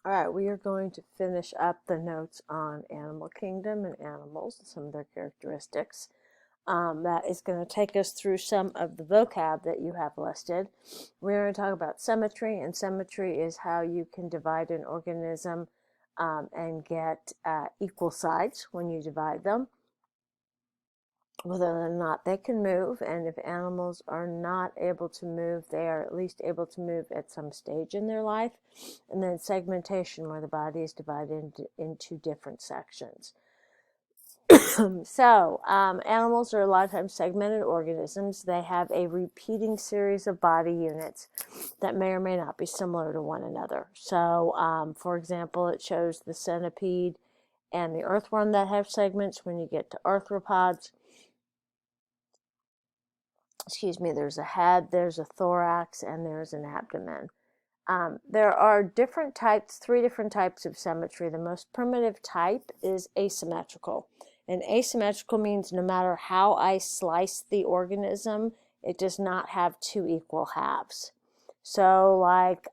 All right, we are going to finish up the notes on animal kingdom and animals and some of their characteristics. That is going to take us through some of the vocab that you have listed. We're going to talk about symmetry, and symmetry is how you can divide an organism and get equal sides when you divide them, whether or not they can move. And if animals are not able to move, they are at least able to move at some stage in their life. And then segmentation, where the body is divided into different sections. So, animals are a lot of times segmented organisms. They have a repeating series of body units that may or may not be similar to one another. So, for example, it shows the centipede and the earthworm that have segments. When you get to arthropods, excuse me, there's a head, there's a thorax, and there's an abdomen. There are different types, 3 different types of symmetry. The most primitive type is asymmetrical. And asymmetrical means no matter how I slice the organism, it does not have 2 equal halves. So like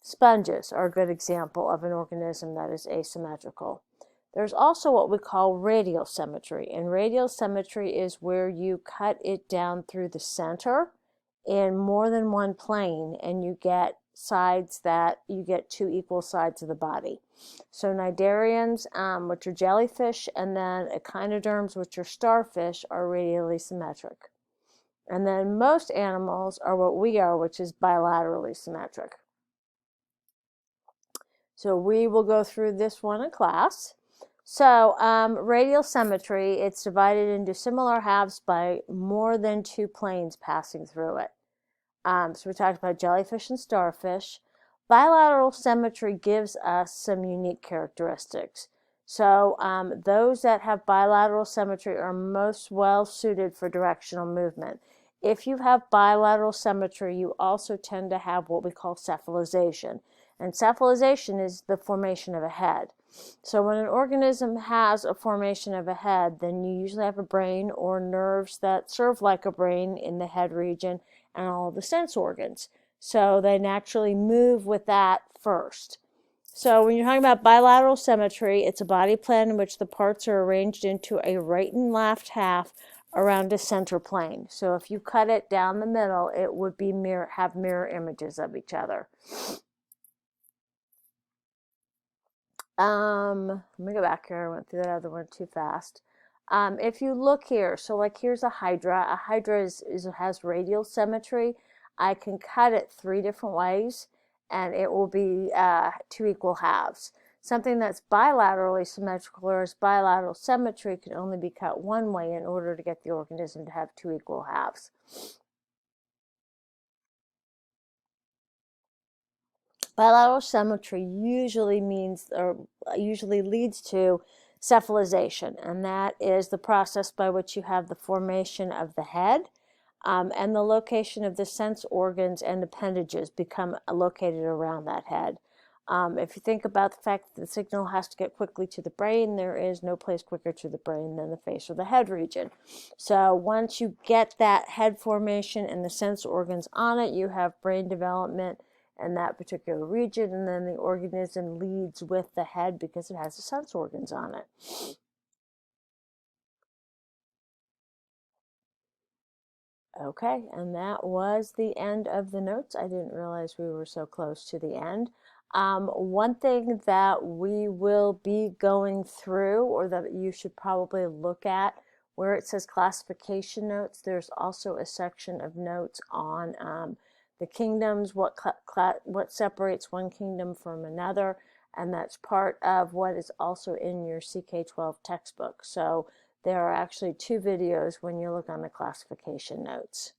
sponges are a good example of an organism that is asymmetrical. There's also what we call radial symmetry. And radial symmetry is where you cut it down through the center in more than one plane, and you get sides that you get 2 equal sides of the body. So cnidarians, which are jellyfish, and then echinoderms, which are starfish, are radially symmetric. And then most animals are what we are, which is bilaterally symmetric. So we will go through this one in class. So radial symmetry, it's divided into similar halves by more than 2 planes passing through it. So we talked about jellyfish and starfish. Bilateral symmetry gives us some unique characteristics. So those that have bilateral symmetry are most well suited for directional movement. If you have bilateral symmetry, you also tend to have what we call cephalization. And cephalization is the formation of a head. So when an organism has a formation of a head, then you usually have a brain or nerves that serve like a brain in the head region and all the sense organs. So they naturally move with that first. So when you're talking about bilateral symmetry, it's a body plan in which the parts are arranged into a right and left half around a center plane. So if you cut it down the middle, it would be have mirror images of each other. Let me go back here. I went through that other one too fast. If you look here, so like here's a hydra. A hydra has radial symmetry. I can cut it 3 different ways, and it will be 2 equal halves. Something that's bilaterally symmetrical, or bilateral symmetry, can only be cut one way in order to get the organism to have 2 equal halves. Bilateral symmetry usually means, or usually leads to, cephalization, and that is the process by which you have the formation of the head, and the location of the sense organs and appendages become located around that head. If you think about the fact that the signal has to get quickly to the brain, there is no place quicker to the brain than the face or the head region. So once you get that head formation and the sense organs on it, you have brain development in that particular region, and then the organism leads with the head because it has the sense organs on it. Okay, and that was the end of the notes. I didn't realize we were so close to the end. One thing that we will be going through, or that you should probably look at, where it says classification notes, there's also a section of notes on the kingdoms, what separates one kingdom from another, and that's part of what is also in your CK12 textbook. So there are actually 2 videos when you look on the classification notes.